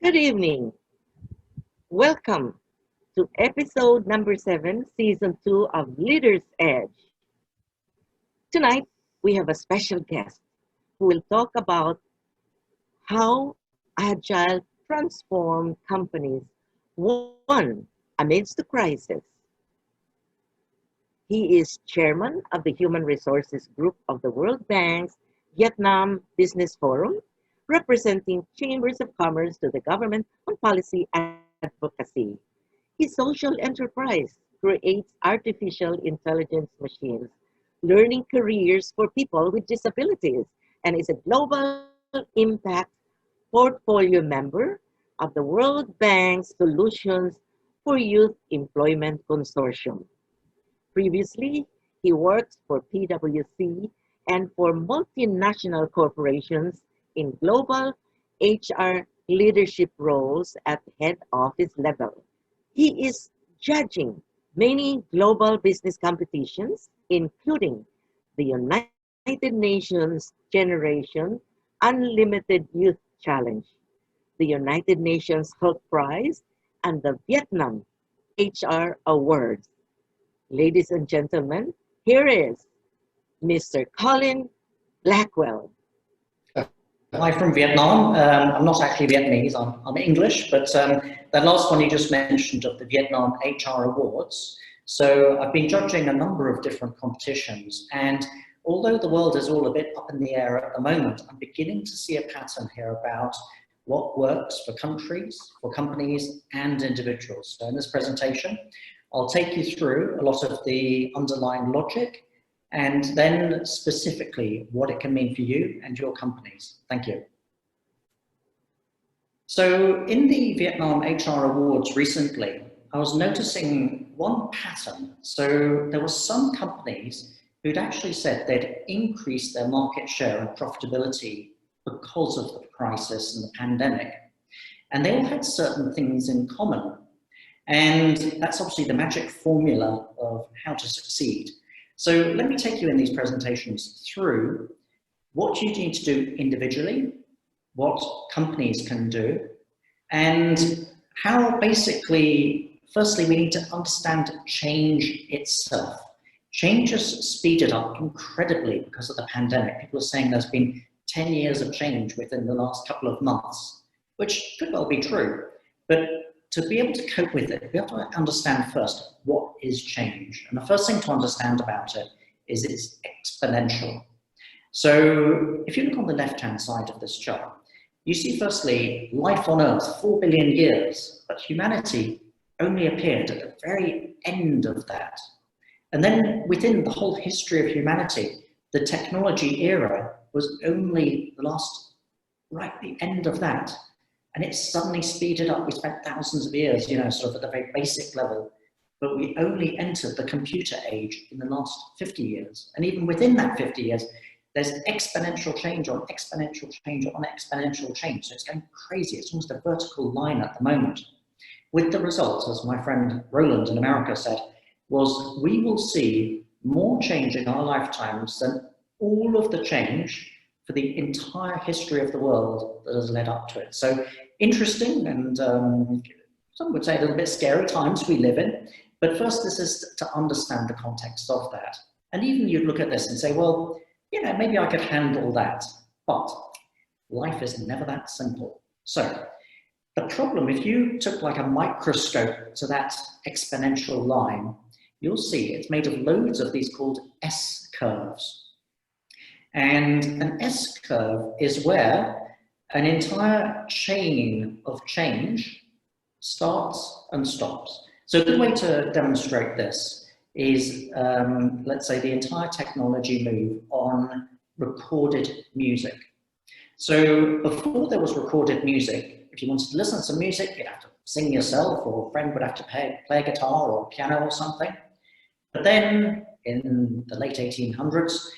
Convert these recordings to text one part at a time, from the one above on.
Good evening. Welcome to episode number 7, season 2 of Leader's Edge. Tonight, we have a special guest who will talk about how Agile transformed companies won amidst the crisis. He is chairman of the Human Resources Group of the World Bank's Vietnam Business Forum, representing chambers of commerce to the government on policy advocacy. His social enterprise creates artificial intelligence machines, learning careers for people with disabilities, and is a global impact portfolio member of the World Bank's Solutions for Youth Employment Consortium. Previously, he worked for PwC and for multinational corporations in global HR leadership roles at head office level. He is judging many global business competitions, including the United Nations Generation Unlimited Youth Challenge, the United Nations Health Prize, and the Vietnam HR Awards. Ladies and gentlemen, here is Mr. Colin Blackwell. Hi from Vietnam. I'm not actually Vietnamese, I'm English, but that last one you just mentioned of the Vietnam HR Awards. So I've been judging a number of different competitions, and although the world is all a bit up in the air at the moment, I'm beginning to see a pattern here about what works for countries, for companies, and individuals. So in this presentation, I'll take you through a lot of the underlying logic and then specifically what it can mean for you and your companies. Thank you. So in the Vietnam HR Awards recently, I was noticing one pattern. So there were some companies who'd actually said they'd increased their market share and profitability because of the crisis and the pandemic. And they all had certain things in common. And that's obviously the magic formula of how to succeed. So let me take you in these presentations through what you need to do individually, what companies can do, and how basically, firstly, we need to understand change itself. Change has speeded up incredibly because of the pandemic. People are saying there's been 10 years of change within the last couple of months, which could well be true. But to be able to cope with it, we have to understand first what is change. And the first thing to understand about it is it's exponential. So if you look on the left-hand side of this chart, you see firstly life on Earth, 4 billion years, but humanity only appeared at the very end of that. And then within the whole history of humanity, the technology era was only the last, right at the end of that. And it suddenly speeded up. We spent thousands of years, sort of at the very basic level, but we only entered the computer age in the last 50 years. And even within that 50 years, there's exponential change on exponential change on exponential change. So it's going crazy. It's almost a vertical line at the moment. With the result, as my friend Roland in America said, was we will see more change in our lifetimes than all of the change for the entire history of the world that has led up to it. So interesting and some would say a little bit scary times we live in. But first, this is to understand the context of that. And even you'd look at this and say, well, maybe I could handle that. But life is never that simple. So the problem, if you took like a microscope to that exponential line, you'll see it's made of loads of these called S-curves. And an S-curve is where an entire chain of change starts and stops. So a good way to demonstrate this is, let's say, the entire technology move on recorded music. So before there was recorded music, if you wanted to listen to some music, you'd have to sing yourself, or a friend would have to play a guitar or piano or something. But then in the late 1800s,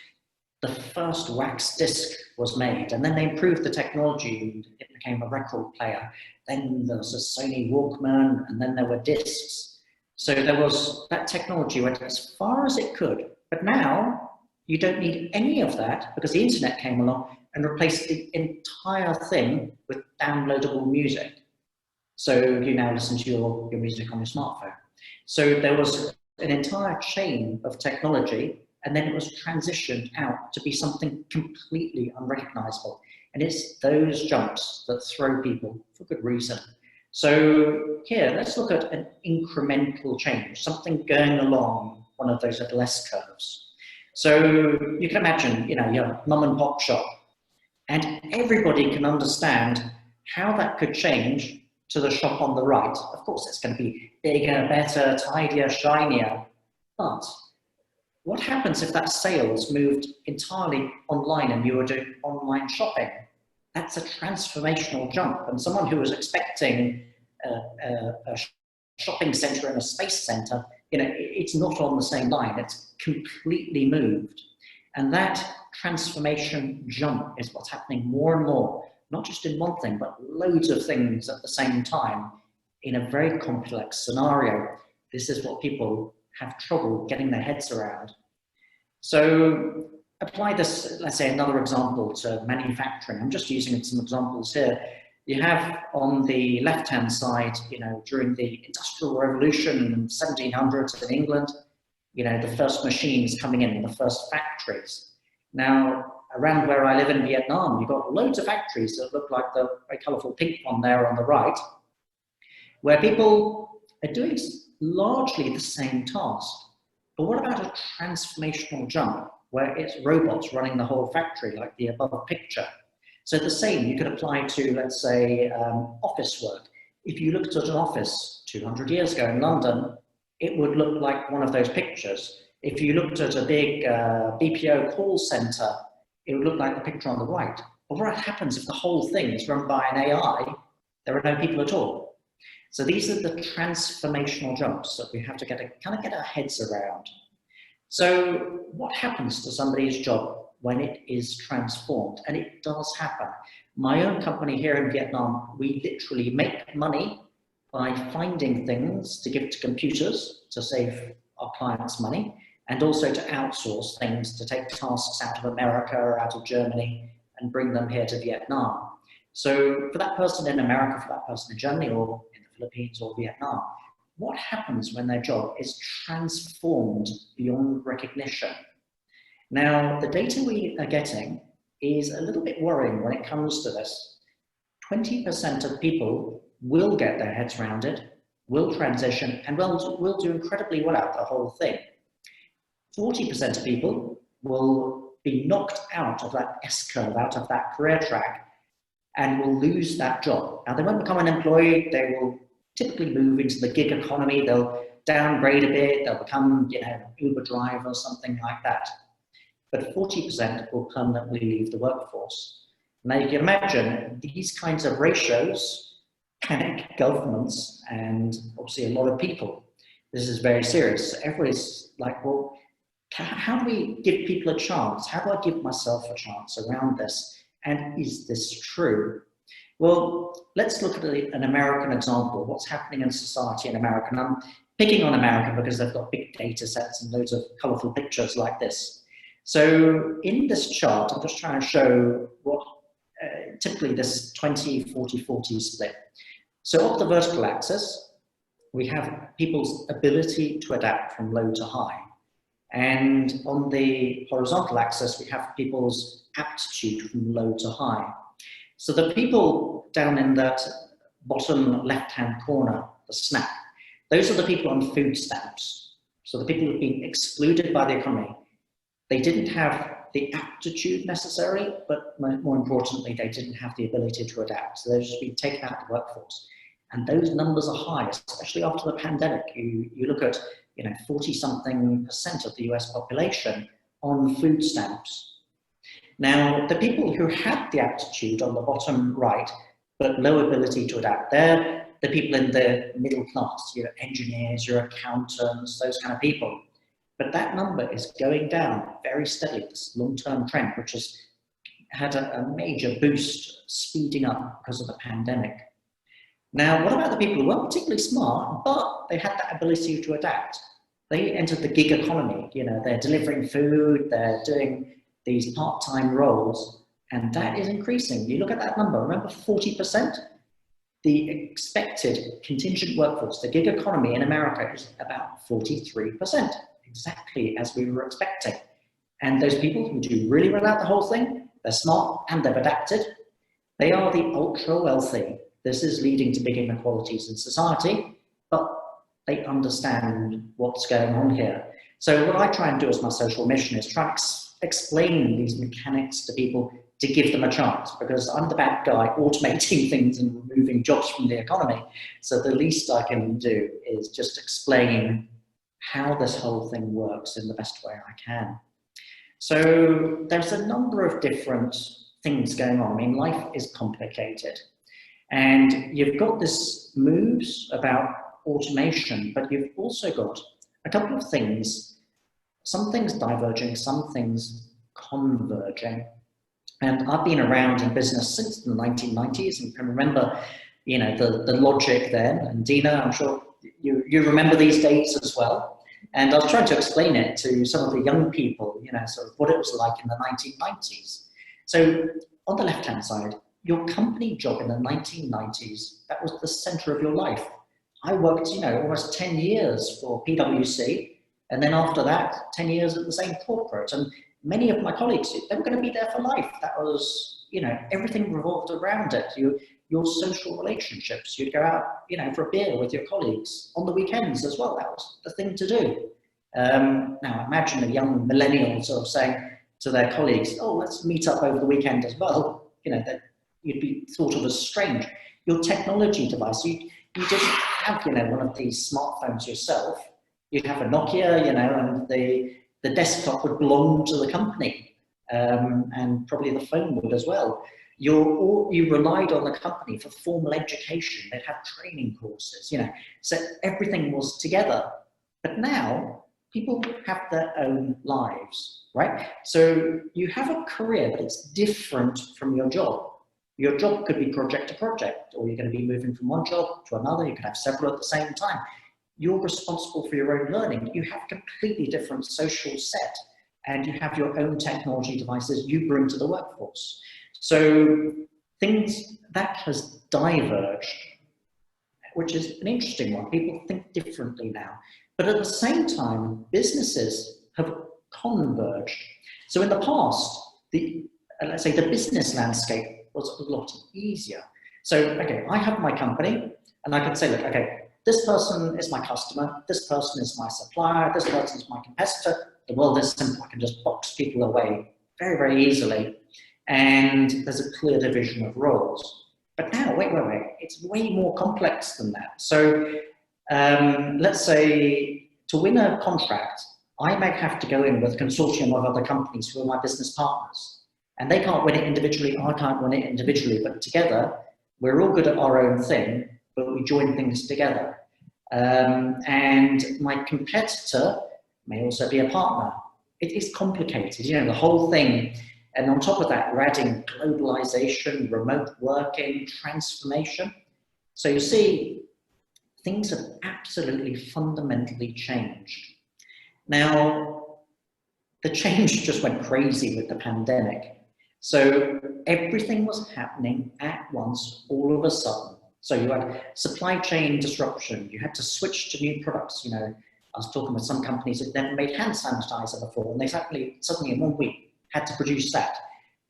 the first wax disc was made, and then they improved the technology and it became a record player. Then there was a Sony Walkman, and then there were discs. So there was, that technology went as far as it could. But now you don't need any of that because the internet came along and replaced the entire thing with downloadable music. So you now listen to your music on your smartphone. So there was an entire chain of technology, and then it was transitioned out to be something completely unrecognizable. And it's those jumps that throw people for good reason. So here, let's look at an incremental change, something going along one of those little S curves. So you can imagine, your mum and pop shop, and everybody can understand how that could change to the shop on the right. Of course, it's going to be bigger, better, tidier, shinier. But what happens if that sales moved entirely online and you were doing online shopping? That's a transformational jump. And someone who was expecting a shopping center and a space center, it's not on the same line. It's completely moved. And that transformation jump is what's happening more and more, not just in one thing, but loads of things at the same time in a very complex scenario. This is what people have trouble getting their heads around. So apply this, let's say another example to manufacturing. I'm just using some examples here. You have on the left-hand side, during the Industrial Revolution in the 1700s in England, the first machines coming in, the first factories. Now, around where I live in Vietnam, you've got loads of factories that look like the very colourful pink one there on the right, where people are doing largely the same task. But what about a transformational jump where it's robots running the whole factory, like the above picture? So the same you could apply to, let's say, office work. If you looked at an office 200 years ago in London, it would look like one of those pictures. If you looked at a big BPO call center, it would look like the picture on the right. But what happens if the whole thing is run by an AI? There are no people at all. So these are the transformational jumps that we have to kind of get our heads around. So what happens to somebody's job when it is transformed? And it does happen. My own company here in Vietnam, we literally make money by finding things to give to computers to save our clients money, and also to outsource things, to take tasks out of America or out of Germany and bring them here to Vietnam. So for that person in America, for that person in Germany or in the Philippines or Vietnam, what happens when their job is transformed beyond recognition? Now, the data we are getting is a little bit worrying when it comes to this. 20% of people will get their heads around it, will transition, and will do incredibly well out the whole thing. 40% of people will be knocked out of that S-curve, out of that career track, and will lose that job. Now, they won't become unemployed, they will typically move into the gig economy, they'll downgrade a bit, they'll become, Uber driver or something like that. But 40% will permanently leave the workforce. Now, you can imagine these kinds of ratios panic governments and obviously a lot of people. This is very serious. Everybody's like, well, how do we give people a chance? How do I give myself a chance around this? And is this true? Well, let's look at an American example. What's happening in society in America? And I'm picking on America because they've got big data sets and loads of colorful pictures like this. So in this chart, I'm just trying to show what typically this 20-40-40 split. So up the vertical axis, we have people's ability to adapt from low to high. And on the horizontal axis, we have people's aptitude from low to high. So the people down in that bottom left-hand corner, the SNAP, those are the people on food stamps. So the people who've been excluded by the economy. They didn't have the aptitude necessarily, but more importantly, they didn't have the ability to adapt. So they've just been taken out of the workforce. And those numbers are high, especially after the pandemic. You look at 40-something% of the US population on food stamps. Now, the people who had the aptitude on the bottom right, but low ability to adapt, they're the people in the middle class, your engineers, your accountants, those kind of people. But that number is going down very steadily, this long-term trend, which has had a major boost, speeding up because of the pandemic. Now, what about the people who weren't particularly smart, but they had that ability to adapt? They entered the gig economy. They're delivering food, they're doing these part-time roles, and that is increasing. You look at that number, remember 40%? the expected contingent workforce, the gig economy in America is about 43%, exactly as we were expecting. And those people who do really well out the whole thing, they're smart and they've adapted, they are the ultra wealthy. This is leading to big inequalities in society, but they understand what's going on here. So what I try and do as my social mission is try to explain these mechanics to people to give them a chance, because I'm the bad guy automating things and removing jobs from the economy. So the least I can do is just explain how this whole thing works in the best way I can. So there's a number of different things going on. I mean, life is complicated. And you've got this moves about automation, but you've also got a couple of things, some things diverging, some things converging. And I've been around in business since the 1990s and can remember, you know, the logic then. And Dina, I'm sure you remember these dates as well. And I was trying to explain it to some of the young people, you know, sort of what it was like in the 1990s. So on the left-hand side, your company job in the 1990s, that was the center of your life. I worked, you know, almost 10 years for PwC. And then after that, 10 years at the same corporate. And many of my colleagues, they were going to be there for life. That was, you know, everything revolved around it. Your social relationships, you'd go out, you know, for a beer with your colleagues on the weekends as well. That was the thing to do. Now imagine a young millennial sort of saying to their colleagues, oh, let's meet up over the weekend as well. You know, that you'd be thought of as strange. Your technology device, you didn't have, you know, one of these smartphones yourself. You'd have a Nokia, you know, and the desktop would belong to the company, and probably the phone would as well. You relied on the company for formal education. They'd have training courses, you know, so everything was together. But now people have their own lives, right? So you have a career, but it's different from your job. Your job could be project to project, or you're going to be moving from one job to another. You could have several at the same time. You're responsible for your own learning. You have a completely different social set, and you have your own technology devices you bring to the workforce. So things that has diverged, which is an interesting one. People think differently now. But at the same time, businesses have converged. So in the past, let's say the business landscape was a lot easier. So, okay, I have my company, and I can say, look, okay, this person is my customer, this person is my supplier, this person is my competitor. The world is simple. I can just box people away very, very easily. And there's a clear division of roles. But now, wait, it's way more complex than that. So let's say to win a contract, I may have to go in with a consortium of other companies who are my business partners. And they can't win it individually, I can't win it individually, but together, we're all good at our own thing, but we join things together. And my competitor may also be a partner. It is complicated, you know, the whole thing. And on top of that, we're adding globalization, remote working, transformation. So you see, things have absolutely fundamentally changed. Now, the change just went crazy with the pandemic. So everything was happening at once, all of a sudden. So you had supply chain disruption. You had to switch to new products. You know, I was talking with some companies that never made hand sanitizer before, and they suddenly in 1 week had to produce that.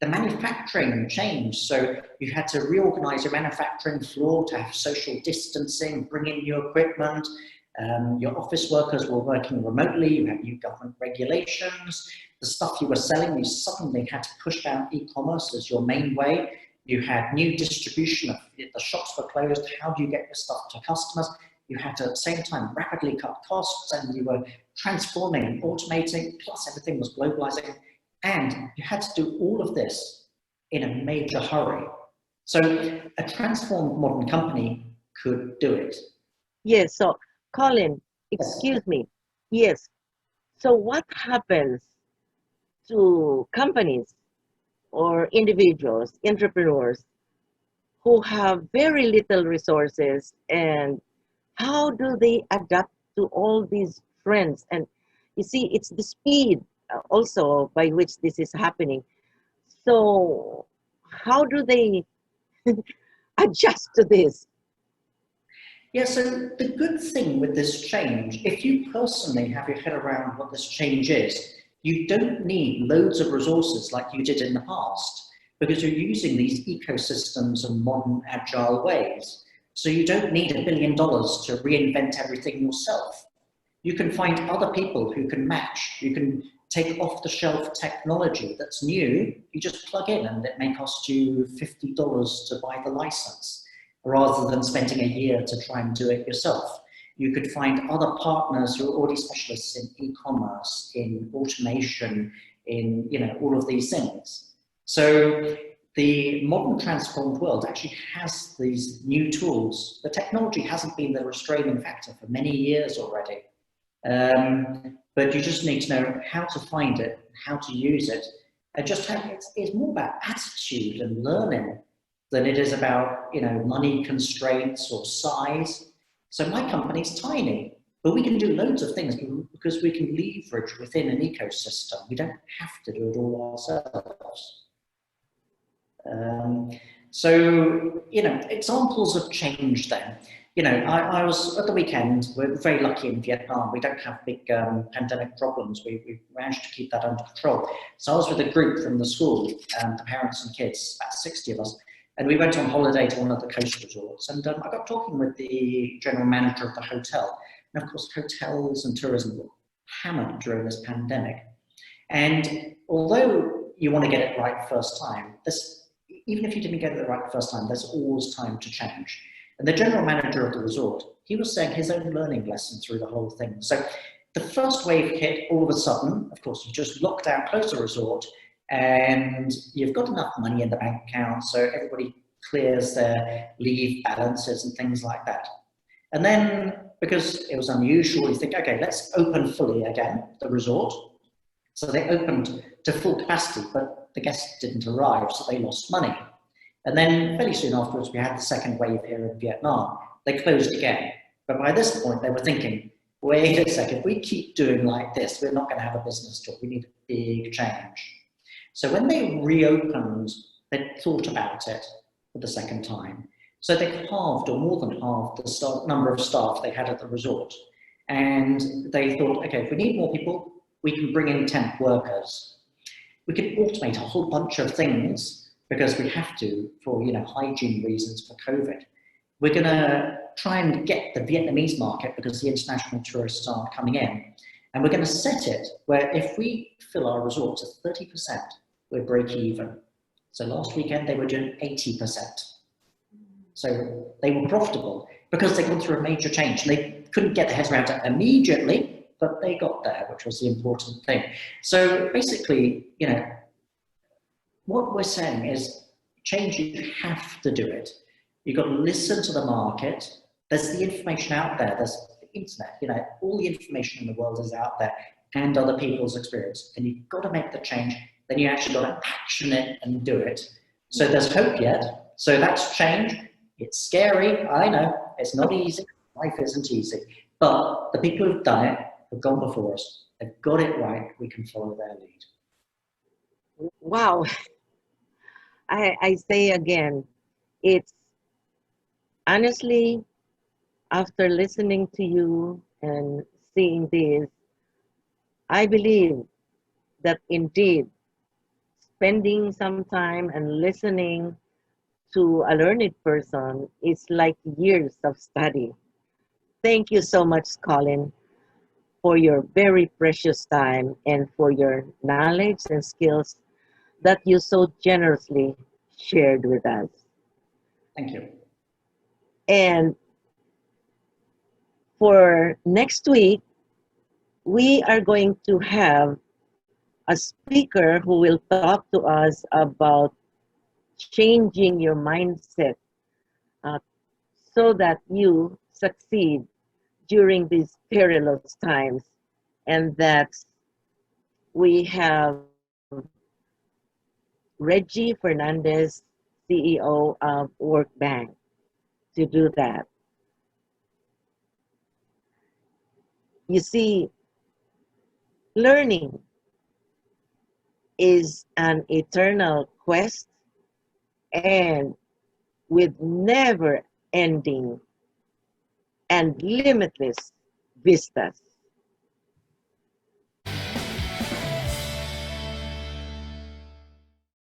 The manufacturing changed, so you had to reorganize your manufacturing floor to have social distancing, bring in new equipment. Your office workers were working remotely. You had new government regulations. The stuff you were selling, you suddenly had to push down e-commerce as your main way. You had new distribution, the shops were closed. How do you get your stuff to customers? You had to, at the same time, rapidly cut costs, and you were transforming and automating, plus everything was globalizing. And you had to do all of this in a major hurry. So a transformed modern company could do it. Yes, so Colin, excuse me. Yes. So what happens to companies or individuals, entrepreneurs who have very little resources, and how do they adapt to all these trends? And you see, it's the speed also by which this is happening. So how do they adjust to this? Yeah, so the good thing with this change, if you personally have your head around what this change is, you don't need loads of resources like you did in the past because you're using these ecosystems and modern agile ways. So you don't need $1 billion to reinvent everything yourself. You can find other people who can match. You can take off-the-shelf technology that's new. You just plug in and it may cost you $50 to buy the license rather than spending a year to try and do it yourself. You could find other partners who are already specialists in e-commerce, in automation, in all of these things. So the modern transformed world actually has these new tools. The technology hasn't been the restraining factor for many years already. But you just need to know how to find it, how to use it, and just how it's more about attitude and learning than it is about money constraints or size. So my company's tiny, but we can do loads of things because we can leverage within an ecosystem. We don't have to do it all ourselves. So examples of change then. I was at the weekend, we're very lucky in Vietnam, we don't have big pandemic problems, we managed to keep that under control. So I was with a group from the school, the parents and kids, about 60 of us, and we went on holiday to one of the coast resorts, and I got talking with the general manager of the hotel. And of course, hotels and tourism were hammered during this pandemic. And although you want to get it right first time, even if you didn't get it right first time, there's always time to change. And the general manager of the resort, he was saying his own learning lesson through the whole thing. So the first wave hit all of a sudden. Of course, you just locked down, closed the resort, and you've got enough money in the bank account, so everybody clears their leave balances and things like that. And then, because it was unusual, you think, okay, let's open fully again, the resort. So they opened to full capacity, but the guests didn't arrive, so they lost money. And then fairly soon afterwards, we had the second wave here in Vietnam. They closed again. But by this point, they were thinking, wait a second, if we keep doing like this, we're not going to have a business talk. We need a big change. So when they reopened, they thought about it for the second time. So they halved or more than halved the number of staff they had at the resort. And they thought, okay, if we need more people, we can bring in temp workers. We can automate a whole bunch of things because we have to for hygiene reasons for COVID. We're going to try and get the Vietnamese market because the international tourists aren't coming in. And we're going to set it where if we fill our resorts at 30%, we're break even. So last weekend they were doing 80%. So they were profitable because they'd gone through a major change. They couldn't get their heads around it immediately, but they got there, which was the important thing. So basically, what we're saying is change, you have to do it. You've got to listen to the market. There's the information out there. There's the internet, all the information in the world is out there and other people's experience. And you've got to make the change. Then you actually got to action it and do it. So there's hope yet. So that's change. It's scary. I know it's not easy. Life isn't easy, but the people who've done it have gone before us. They've got it right. We can follow their lead. Wow. I say again, it's honestly, after listening to you and seeing this, I believe that indeed spending some time and listening to a learned person is like years of study. Thank you so much, Colin, for your very precious time and for your knowledge and skills that you so generously shared with us. Thank you. And for next week, we are going to have a speaker who will talk to us about changing your mindset uh, so that you succeed during these perilous times. And that's we have Reggie Fernandez, CEO of Work Bank, to do that. You see, learning is an eternal quest and with never ending and limitless vistas.